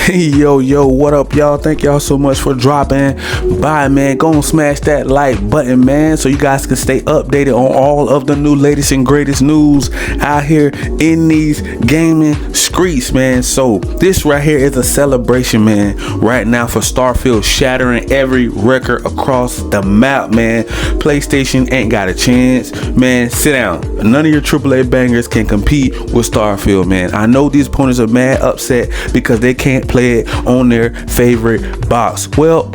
Yo, what up, y'all? Thank y'all so much for dropping by, man. Go and smash that like button, man, so you guys can stay updated on all of the new latest and greatest news out here in these gaming streets, man. So this right here is a celebration, man, right now for Starfield, shattering every record across the map, man. PlayStation ain't got a chance, man. Sit down. None of your AAA bangers can compete with Starfield, man. I know these opponents are mad upset because they can't play it on their favorite box. Well,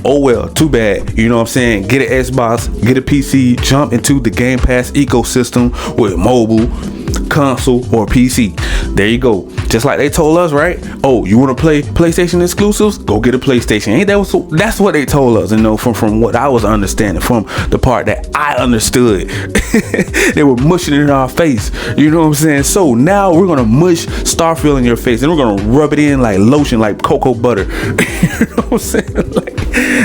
too bad. You know what I'm saying? Get an Xbox, get a PC, jump into the Game Pass ecosystem with mobile, console, or PC. There you go. Just like they told us, right? Oh, you want to play PlayStation exclusives? Go get a PlayStation. Ain't that so? That's what they told us. And from what I was understanding, from the part that I understood, they were mushing it in our face. You know what I'm saying? So now we're gonna mush Starfield in your face, and we're gonna rub it in like lotion, like cocoa butter. You know what I'm saying?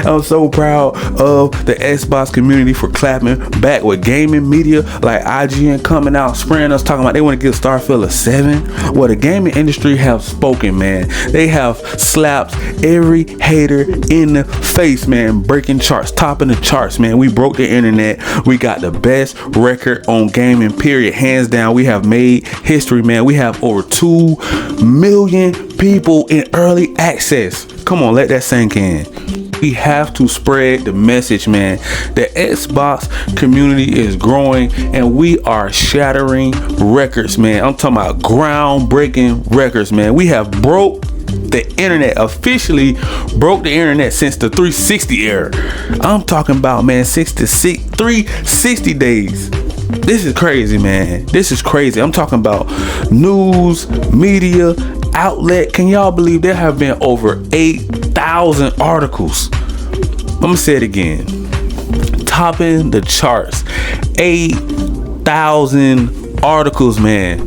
I'm so proud of the Xbox community for clapping back with gaming media like IGN coming out spraying us, talking about they want to give Starfield a 7. Well, the gaming industry have spoken, man. They have slapped every hater in the face, man. Breaking charts, topping the charts, man. We broke the internet. We got the best record on gaming, period. Hands down. We have made history, man. We have over 2 million people in early access. Come on, let that sink in. We have to spread the message, man. The Xbox community is growing and we are shattering records, man. I'm talking about groundbreaking records, man. We have broke the internet, officially broke the internet since the 360 era. I'm talking about, man, 360 days. This is crazy, man. This is crazy. I'm talking about news, media, outlet. Can y'all believe there have been over 8,000 articles? I'm gonna say it again. Topping the charts. 8,000 articles, man,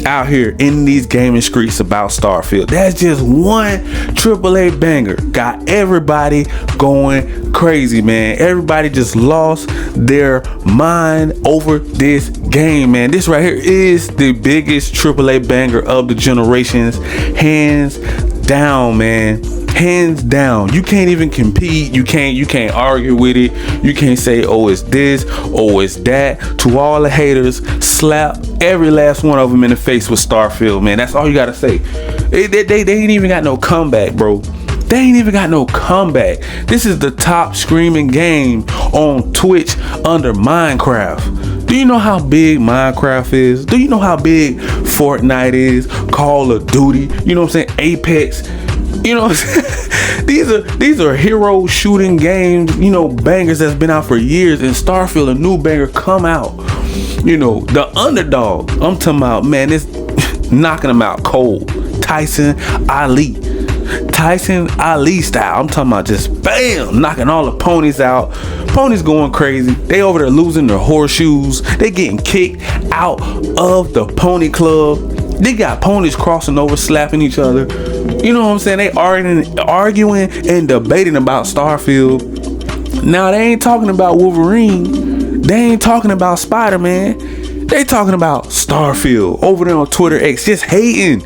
out here in these gaming streets about Starfield. That's just one AAA banger. Got everybody going crazy, man. Everybody just lost their mind over this game, man. This right here is the biggest AAA banger of the generations, hands down, man. Hands down. You can't even compete. You can't argue with it. You can't say, oh, it's this, oh, it's that. To all the haters, slap every last one of them in the face with Starfield, man. That's all you gotta say. They ain't even got no comeback, bro. They ain't even got no comeback. This is the top screaming game on Twitch under Minecraft. Do you know how big Minecraft is? Do you know how big Fortnite is? Call of Duty? You know what I'm saying? Apex? You know what I'm saying? These are hero shooting games, you know, bangers that's been out for years. And Starfield, a new banger, come out. You know, the underdog. I'm talking about, man, it's knocking them out cold. Tyson Ali style. I'm talking about just bam, knocking all the ponies out. Ponies going crazy. They over there losing their horseshoes. They getting kicked out of the pony club. They got ponies crossing over, slapping each other. You know what I'm saying? They arguing and debating about Starfield. Now they ain't talking about Wolverine. They ain't talking about Spider-Man. They talking about Starfield over there on Twitter X, just hating.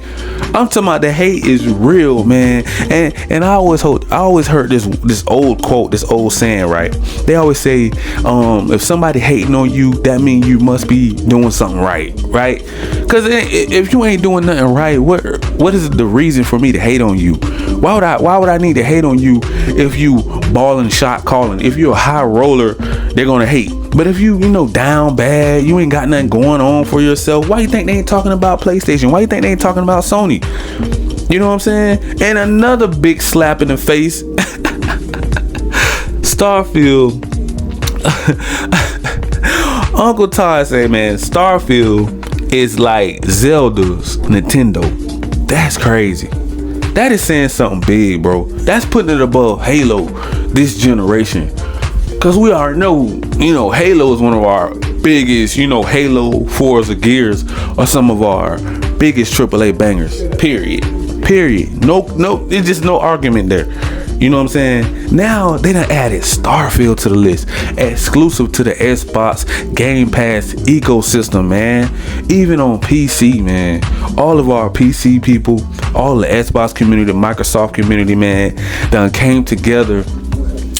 I'm talking about the hate is real, man. And I always heard this old quote, this old saying, right? They always say, if somebody hating on you, that means you must be doing something right? Because if you ain't doing nothing right, what is the reason for me to hate on you? Why would I need to hate on you if you balling, shot calling? If you're a high roller, they're gonna hate. But if you down bad, you ain't got nothing going on for yourself, why you think they ain't talking about PlayStation? Why you think they ain't talking about Sony? You know what I'm saying? And another big slap in the face. Starfield. Uncle Todd say, man, Starfield is like Zelda's Nintendo. That's crazy. That is saying something big, bro. That's putting it above Halo this generation. Cause we already know, Halo is one of our biggest, Halo, Forza, Gears are some of our biggest AAA bangers. Period. No, it's just no argument there. You know what I'm saying? Now they done added Starfield to the list, exclusive to the Xbox Game Pass ecosystem, man. Even on PC, man. All of our PC people, all the Xbox community, the Microsoft community, man, done came together.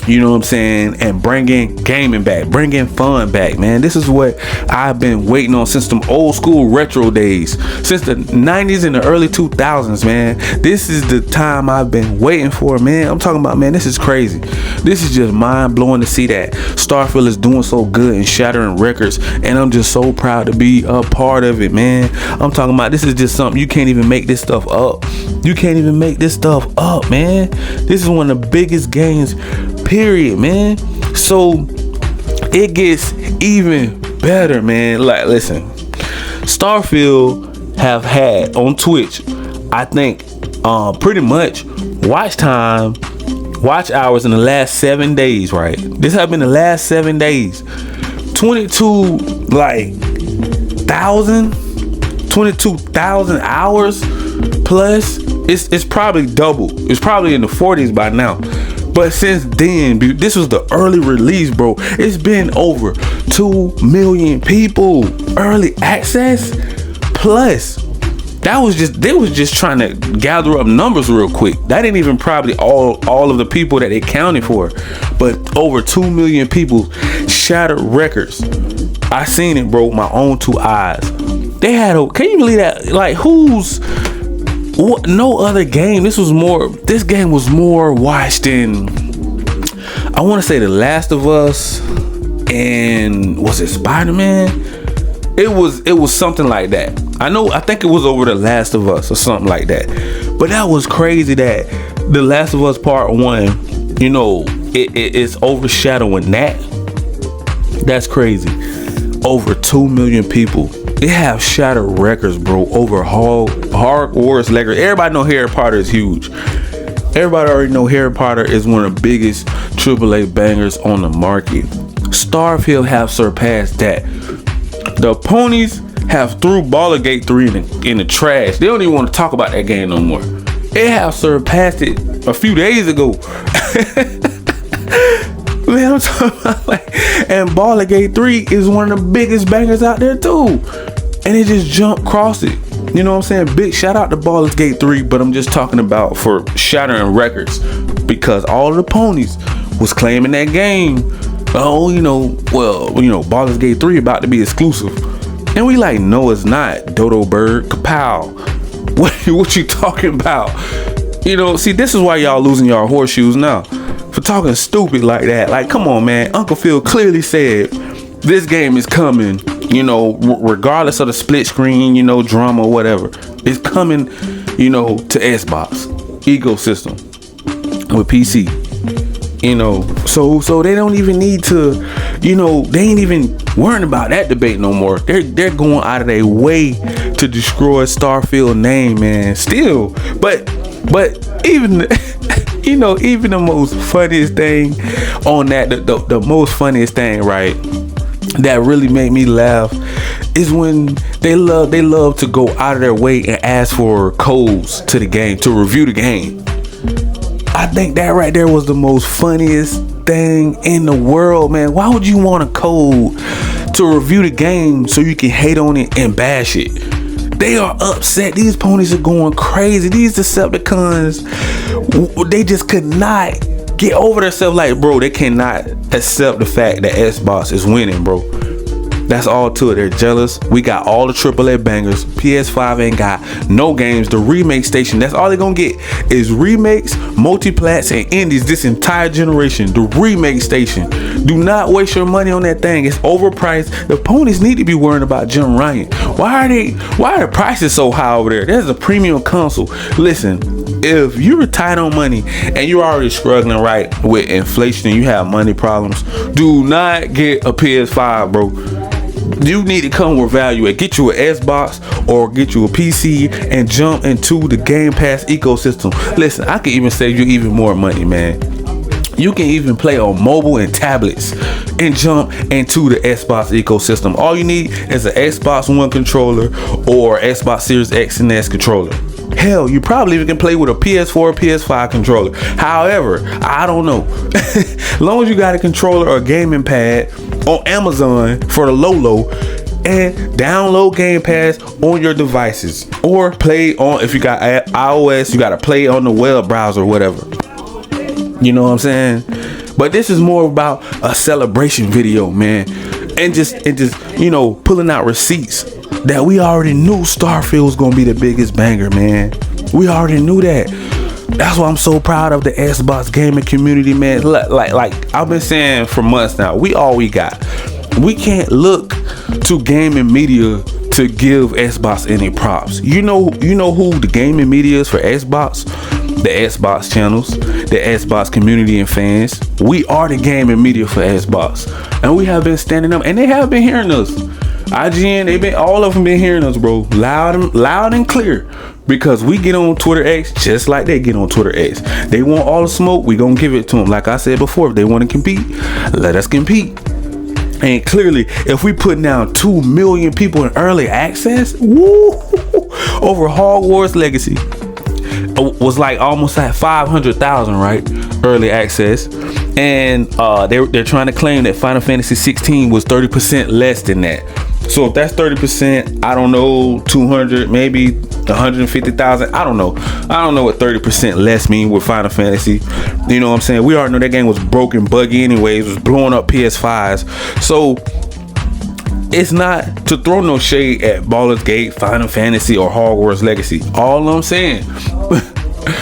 You know what I'm saying? And bringing gaming back, bringing fun back, man. This is what I've been waiting on since them old school retro days, since the 90s and the early 2000s, man. This is the time I've been waiting for, man. I'm talking about, man, this is crazy. This is just mind blowing to see that Starfield is doing so good and shattering records, and I'm just so proud to be a part of it, man. I'm talking about, this is just something, you can't even make this stuff up. You can't even make this stuff up, man. This is one of the biggest games, period, man. So it gets even better, man. Like, listen, Starfield have had on Twitch, I think, pretty much watch hours in the last 7 days, right? This have been the last 7 days. 22,000 hours plus. It's probably double. It's probably in the 40s by now. But since then, this was the early release, bro. It's been over 2 million people early access. Plus, they was just trying to gather up numbers real quick. That ain't even probably all of the people that they counted for. But over 2 million people shattered records. I seen it, bro, with my own 2 eyes. They had can you believe that? Like, no other game. This game was more watched than, I want to say, The Last of Us, and was it Spider-Man? It was something like that. I think it was over The Last of Us or something like that. But that was crazy that The Last of Us Part 1, you know, it's overshadowing that. That's crazy. Over 2 million people. They have shattered records, bro, over Hogwarts Legacy. Everybody know Harry Potter is huge. Everybody already know Harry Potter is one of the biggest AAA bangers on the market. Starfield have surpassed that. The ponies have threw Baldur's Gate 3 in the trash. They don't even want to talk about that game no more. They have surpassed it a few days ago. Man, I'm talking about, and Baldur's Gate 3 is one of the biggest bangers out there too. And it just jumped across it. You know what I'm saying? Big shout out to Baldur's Gate 3, but I'm just talking about for shattering records, because all of the ponies was claiming that game. Oh, Baldur's Gate 3 about to be exclusive. And we like, no, it's not. Dodo Bird, kapow. What you talking about? You know, see, this is why y'all losing y'all horseshoes now. For talking stupid like that. Like, come on, man. Uncle Phil clearly said this game is coming, you know, regardless of the split screen, you know, drama or whatever. It's coming, you know, to Xbox ecosystem with PC. You know, so they don't even need to, you know, they ain't even worrying about that debate no more. They're going out of their way to destroy Starfield name, man. Still, but even you know, even the most funniest thing on that, the most funniest thing, right, that really made me laugh is when they love to go out of their way and ask for codes to the game, to review the game. I think that right there was the most funniest thing in the world, man. Why would you want a code to review the game so you can hate on it and bash it? They are upset. These ponies are going crazy. These Decepticons, they just could not get over themselves. Like, bro, they cannot accept the fact that Xbox is winning, bro. That's all to it. They're jealous. We got all the AAA bangers. PS5 ain't got no games. The remake station, that's all they're gonna get is remakes, multiplats, and indies this entire generation. The remake station. Do not waste your money on that thing. It's overpriced. The ponies need to be worrying about Jim Ryan. Why are the prices so high over there? There's a premium console. Listen, if you're tight on money and you're already struggling, right, with inflation and you have money problems, do not get a PS5, bro. You need to come with value and get you an Xbox or get you a PC and jump into the Game Pass ecosystem. Listen, I can even save you even more money, man. You can even play on mobile and tablets and jump into the Xbox ecosystem. All you need is an Xbox One controller or Xbox Series X and S controller. Hell, you probably even can play with a PS4 or PS5 controller. However, I don't know. As long as you got a controller or a gaming pad on Amazon for the low, and download Game Pass on your devices, or play on, if you got iOS, you gotta play on the web browser or whatever. You know what I'm saying? But this is more about a celebration video, man, and just you know, pulling out receipts that we already knew Starfield was gonna be the biggest banger, man. We already knew that. That's why I'm so proud of the Xbox gaming community, man. Like I've been saying for months now, we all we got. We can't look to gaming media to give Xbox any props. You know who the gaming media is for Xbox? The Xbox channels, the Xbox community and fans. We are the gaming media for Xbox, and we have been standing up, and they have been hearing us. IGN, all of them been hearing us, bro, loud and clear. Because we get on Twitter X just like they get on Twitter X. They want all the smoke, we gonna give it to them. Like I said before, if they want to compete, let us compete. And clearly, if we put down 2 million people in early access, woo, over Hogwarts Legacy, was like almost at 500,000, right? Early access. And they're trying to claim that Final Fantasy 16 was 30% less than that. So if that's 30%, I don't know, 200, maybe 150,000. I don't know what 30% less mean with Final Fantasy. You know what I'm saying? We already know that game was broken, buggy anyways, was blowing up PS5s. So it's not to throw no shade at Baldur's Gate, Final Fantasy, or Hogwarts Legacy. All I'm saying,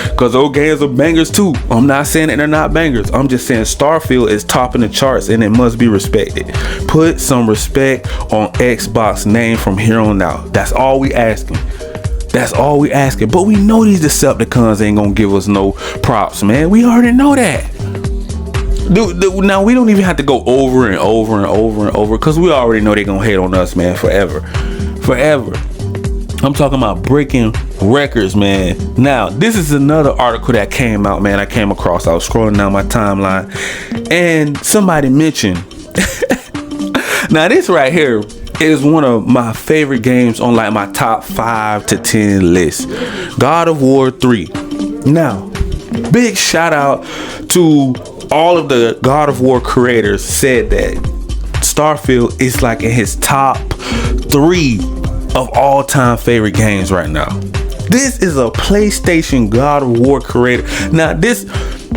because those games are bangers too. I'm not saying that they're not bangers. I'm just saying Starfield is topping the charts and it must be respected. Put some respect on Xbox name from here on out. That's all we asking. That's all we asking. But we know these Decepticons ain't gonna give us no props, man. We already know that. Now we don't even have to go over and over because we already know they gonna hate on us, man, forever. I'm talking about breaking records, man. Now, this is another article that came out, man. I came across. I was scrolling down my timeline, and somebody mentioned. Now, this right here is one of my favorite games on like my top 5 to 10 list. God of War 3. Now, big shout out to all of the God of War creators. Said that Starfield is like in his top 3 of all-time favorite games right now. This is a PlayStation God of War creator. Now, this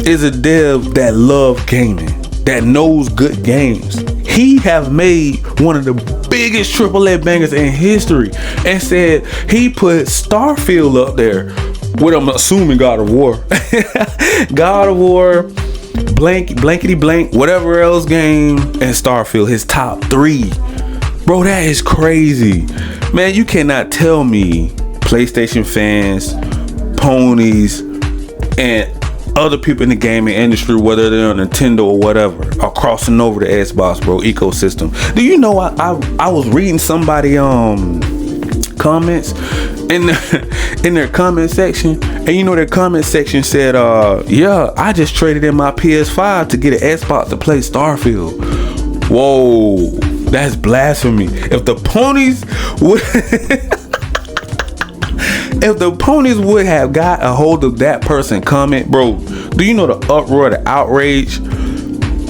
is a dev that loves gaming, that knows good games. He have made one of the biggest AAA bangers in history, and said he put Starfield up there with, I'm assuming, God of War. God of War, blankety blank, whatever else game, and Starfield, his top 3. Bro, that is crazy. Man, you cannot tell me PlayStation fans, ponies, and other people in the gaming industry, whether they're on Nintendo or whatever, are crossing over the Xbox, bro, ecosystem. Do you know I was reading somebody comments in their comment section, and you know their comment section said, yeah, I just traded in my PS5 to get an Xbox to play Starfield. Whoa, that's blasphemy. If the ponies would if the ponies would have got a hold of that person comment, bro, do you know the uproar, the outrage?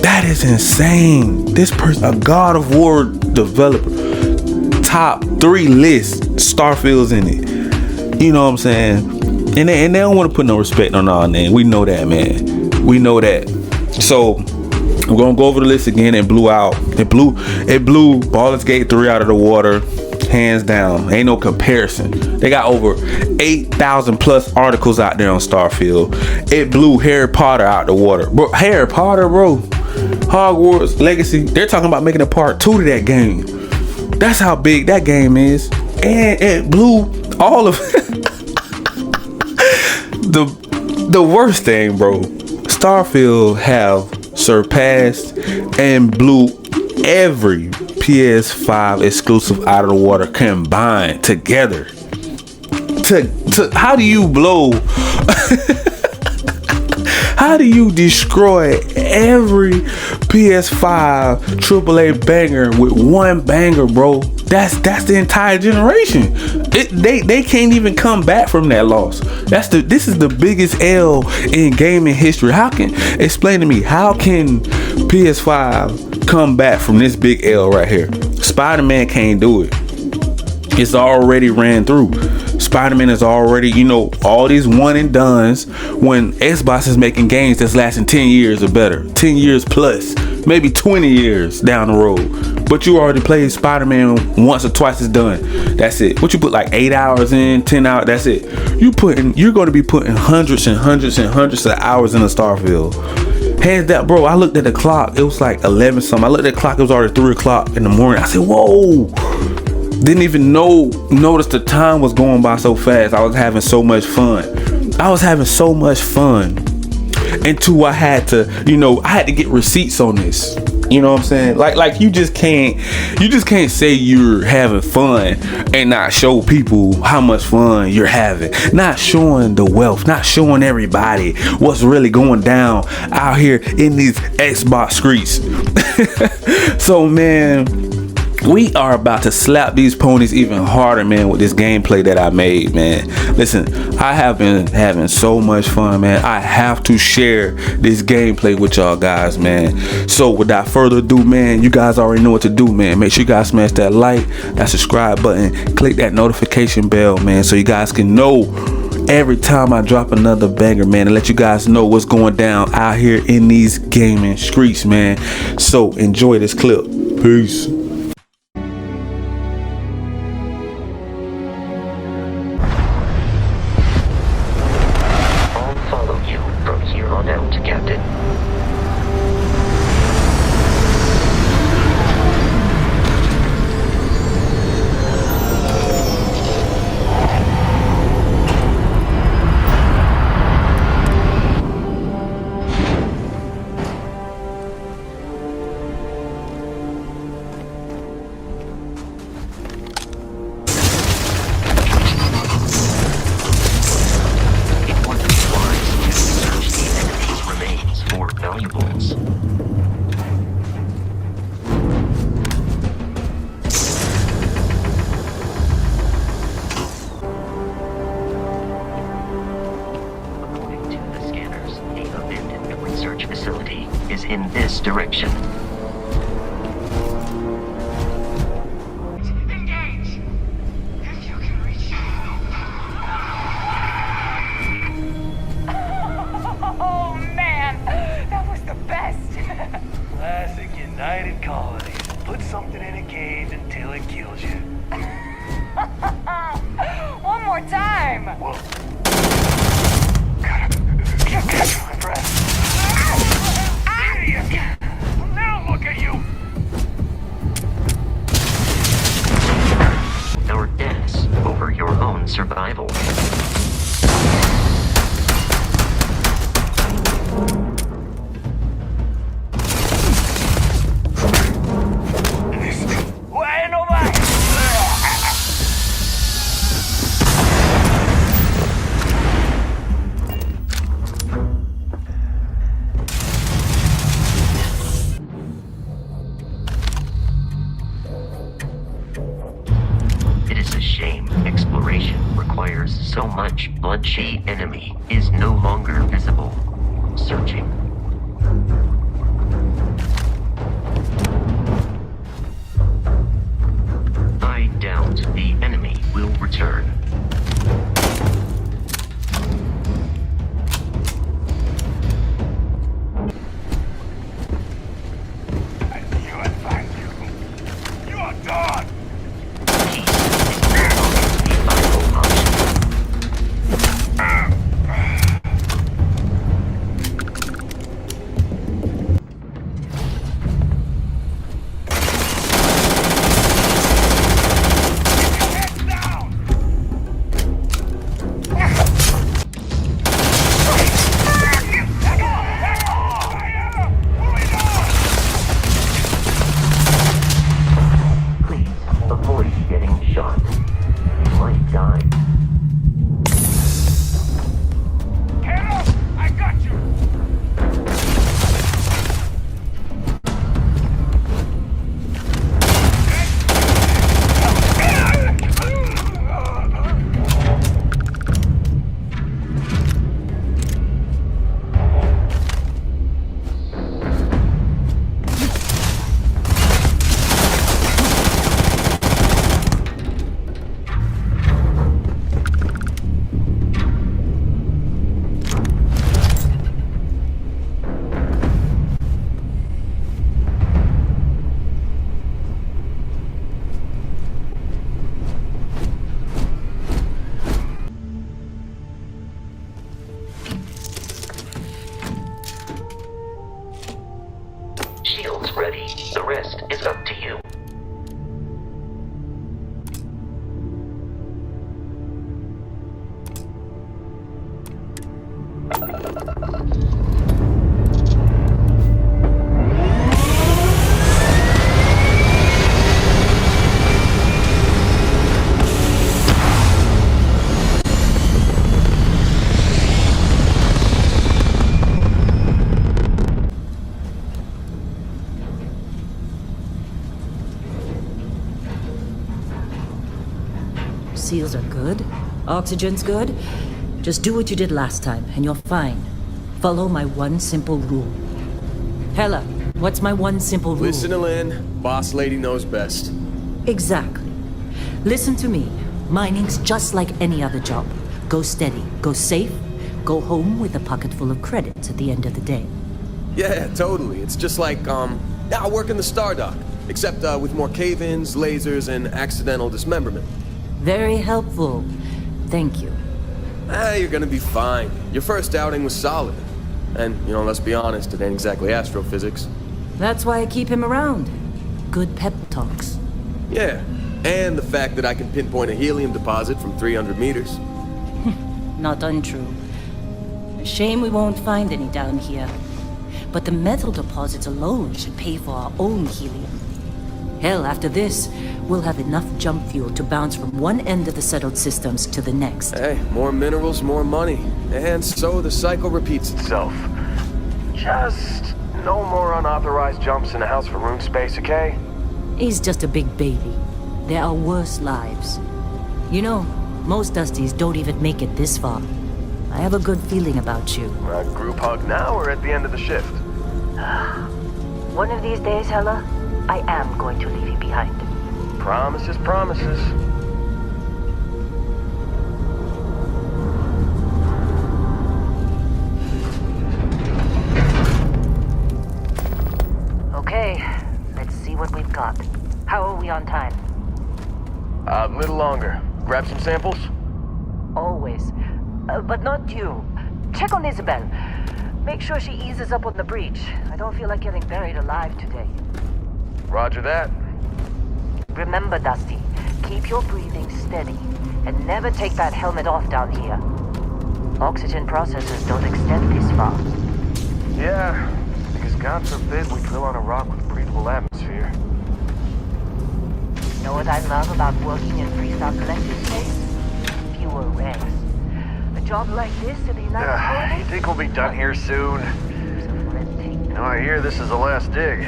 That is insane. This person, a God of War developer, top 3 list, Starfield's in it. You know what I'm saying? And they don't want to put no respect on our name. We know that, man. We know that. So I'm gonna go over the list again. It blew Baldur's Gate 3 out of the water, hands down. Ain't no comparison. They got over 8,000 plus articles out there on Starfield. It blew Harry Potter out the water, bro. Harry Potter, bro. Hogwarts Legacy. They're talking about making a part 2 to that game. That's how big that game is, and it blew all of the worst thing, bro. Starfield have surpassed and blew every PS5 exclusive out of the water combined together. How do you blow? How do you destroy every PS5 AAA banger with one banger, bro? That's the entire generation. They can't even come back from that loss. This is the biggest L in gaming history. Explain to me, how can PS5 come back from this big L right here? Spider-Man can't do it. It's already ran through. Spider-Man is already, all these one and dones, when Xbox is making games that's lasting 10 years or better, 10 years plus, maybe 20 years down the road. But you already played Spider-Man once or twice, it's done. That's it. What you put like 8 hours in, 10 hours, that's it. You're going to be putting hundreds and hundreds and hundreds of hours in a Starfield. Hands down, bro. I looked at the clock. It was like 11 something. I looked at the clock. It was already 3 o'clock in the morning. I said, whoa. Didn't even notice the time was going by so fast. I was having so much fun. Until I had to get receipts on this. You know what I'm saying? Like you just can't say you're having fun and not show people how much fun you're having. Not showing the wealth, not showing everybody what's really going down out here in these Xbox streets. So man, we are about to slap these ponies even harder, man, with this gameplay that I made, man. Listen, I have been having so much fun, man. I have to share this gameplay with y'all guys, man. So without further ado, man, you guys already know what to do, man. Make sure you guys smash that like, that subscribe button, click that notification bell, man, so you guys can know every time I drop another banger, man, and let you guys know what's going down out here in these gaming streets, man. So enjoy this clip. Peace. Facility is in this direction. Engage! If you can reach. Oh man, that was the best. Classic United Colonies. Put something in a cage until it kills you. One more time. Whoa. Can't catch my breath. Idiot! Now look at you! Our deaths over your own survival. Exploration requires so much bloodshed. Enemy is no longer visible. Searching. I doubt the enemy will return. I knew I'd find you. You are done! ready. The rest is up to you. Seals are good. Oxygen's good. Just do what you did last time, and you're fine. Follow my one simple rule. Hella, what's my one simple rule? Listen to Lynn. Boss lady knows best. Exactly. Listen to me. Mining's just like any other job. Go steady, go safe, go home with a pocket full of credits at the end of the day. Yeah, totally. It's just like, I work in the Star Dock. Except, with more cave-ins, lasers, and accidental dismemberment. Very helpful. Thank you. You're gonna be fine. Your first outing was solid. And, let's be honest, it ain't exactly astrophysics. That's why I keep him around. Good pep talks. Yeah, and the fact that I can pinpoint a helium deposit from 300 meters. Not untrue. A shame we won't find any down here. But the metal deposits alone should pay for our own helium. Hell, after this, we'll have enough jump fuel to bounce from one end of the settled systems to the next. Hey, more minerals, more money. And so the cycle repeats itself. Just no more unauthorized jumps in the house for room space, okay? He's just a big baby. There are worse lives. You know, most Dusties don't even make it this far. I have a good feeling about you. A group hug now or at the end of the shift? One of these days, Hella, I am going to leave you behind. Promises, promises. Okay, let's see what we've got. How are we on time? A little longer. Grab some samples? Always. But not you. Check on Isabel. Make sure she eases up on the breach. I don't feel like getting buried alive today. Roger that. Remember, Dusty, keep your breathing steady, and never take that helmet off down here. Oxygen processors don't extend this far. Yeah, because God forbid we drill on a rock with breathable atmosphere. Know what I love about working in freestyle collective space? Fewer wrecks. A job like this in the United You Colonies? think we'll be done here soon? Heaps of red tape. I hear this is the last dig.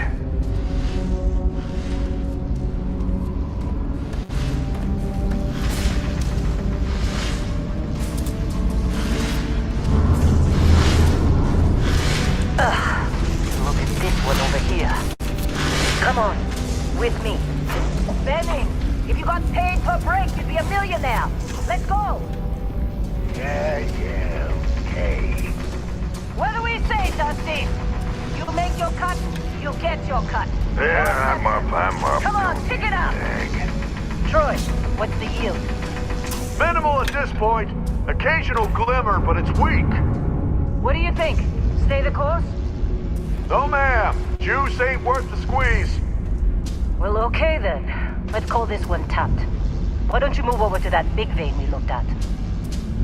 Look at this one over here. Come on, with me. Benny, if you got paid per break, you'd be a millionaire. Let's go. Yeah, okay. What do we say, Dusty? You make your cut, you get your cut. Yeah, I'm up. Come on, pick it up. Troy, what's the yield? Minimal at this point. Occasional glimmer, but it's weak. What do you think? Stay the course? No, ma'am. Juice ain't worth the squeeze. Well, okay then. Let's call this one tapped. Why don't you move over to that big vein we looked at?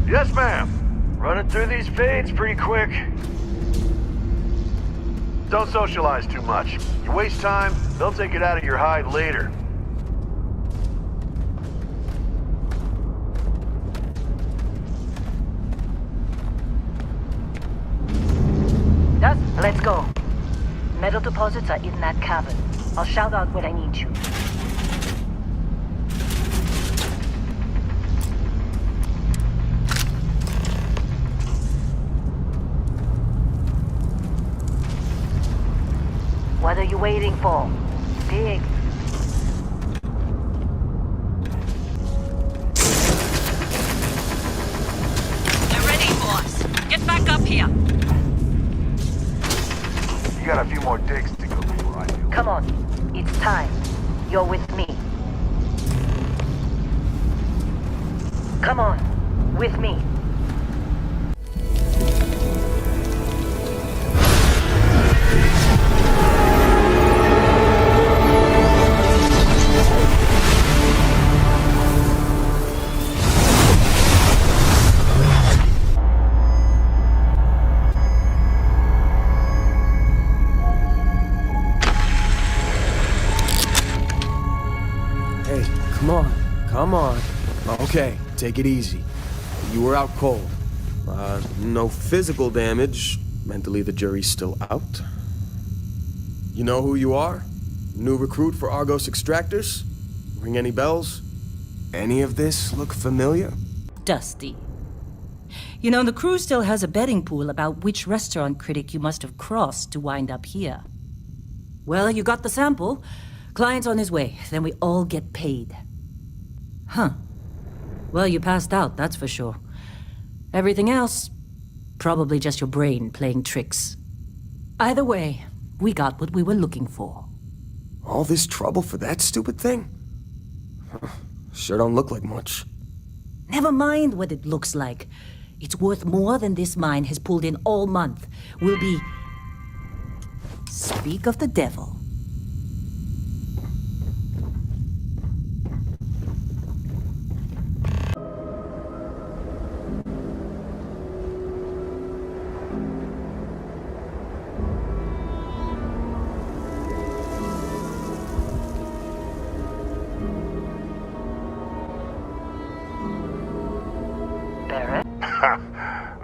Yes, ma'am. Running through these veins pretty quick. Don't socialize too much. You waste time, they'll take it out of your hide later. Let's go. Metal deposits are in that cavern. I'll shout out when I need you. What are you waiting for? Dig. They're ready, boss. Get back up here. You got a few more digs to go before I do. Come on. It's time. You're with me. Come on. With me. come on. Okay, take it easy. You were out cold. No physical damage. Mentally, the jury's still out. You know who you are? New recruit for Argos Extractors? Ring any bells? Any of this look familiar? Dusty. You know, the crew still has a betting pool about which restaurant critic you must have crossed to wind up here. Well, you got the sample. Client's on his way, then we all get paid. Huh. Well, you passed out, that's for sure. Everything else, probably just your brain playing tricks. Either way, we got what we were looking for. All this trouble for that stupid thing? Sure don't look like much. Never mind what it looks like. It's worth more than this mine has pulled in all month. We'll be... Speak of the devil.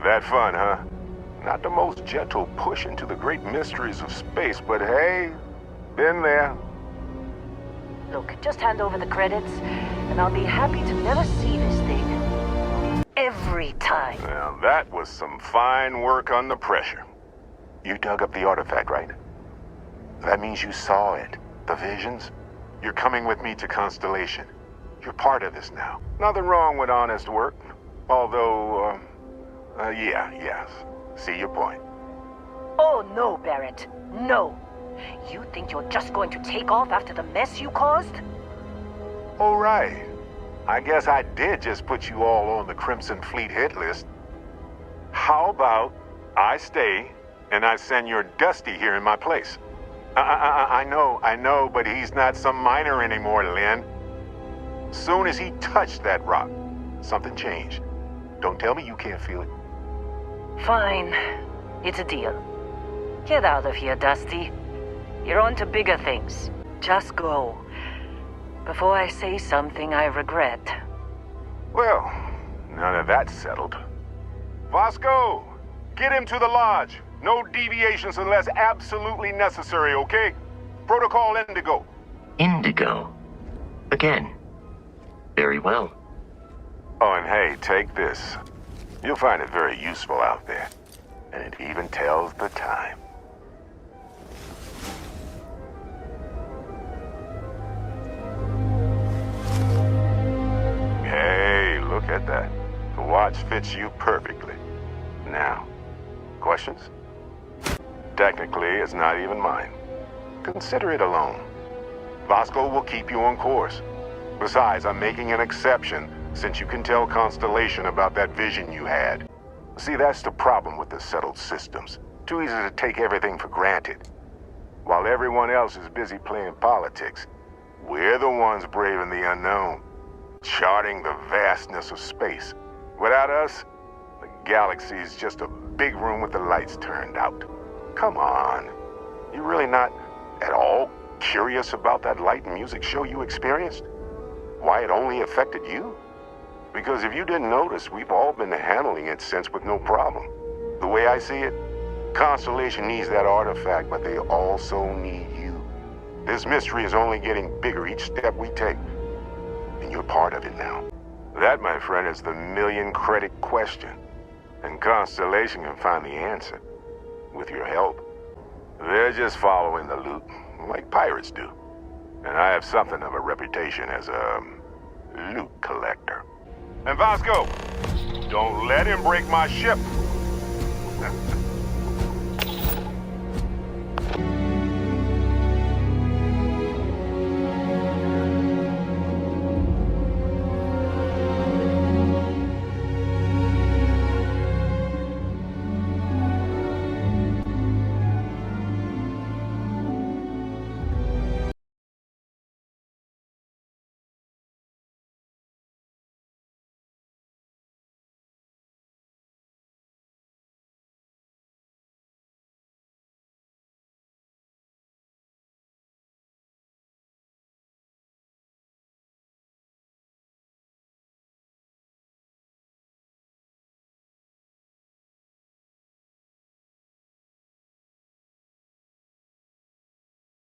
That fun, huh? Not the most gentle push into the great mysteries of space, but hey, been there. Look, just hand over the credits, and I'll be happy to never see this thing. Every time. Now, that was some fine work under pressure. You dug up the artifact, right? That means you saw it. The visions? You're coming with me to Constellation. You're part of this now. Nothing wrong with honest work. Although, yes. See your point. Oh, no, Barrett. No. You think you're just going to take off after the mess you caused? Oh, right. I guess I did just put you all on the Crimson Fleet hit list. How about I stay and I send your Dusty here in my place? I know, but he's not some miner anymore, Lynn. Soon as he touched that rock, something changed. Don't tell me you can't feel it. Fine. It's a deal. Get out of here, Dusty. You're on to bigger things. Just go. Before I say something I regret. Well, now that that's settled. Vasco, get him to the lodge. No deviations unless absolutely necessary, okay? Protocol Indigo. Indigo. Again. Very well. Oh, and hey, take this. You'll find it very useful out there. And it even tells the time. Hey, look at that. The watch fits you perfectly. Now, questions? Technically, it's not even mine. Consider it a loan. Vasco will keep you on course. Besides, I'm making an exception since you can tell Constellation about that vision you had. See, that's the problem with the settled systems. Too easy to take everything for granted. While everyone else is busy playing politics, we're the ones braving the unknown, charting the vastness of space. Without us, the galaxy is just a big room with the lights turned out. Come on. You really not at all curious about that light and music show you experienced? Why it only affected you? Because if you didn't notice, we've all been handling it since with no problem. The way I see it, Constellation needs that artifact, but they also need you. This mystery is only getting bigger each step we take. And you're part of it now. That, my friend, is the million-credit question. And Constellation can find the answer. With your help. They're just following the loot, like pirates do. And I have something of a reputation as a loot collector. And Vasco, don't let him break my ship.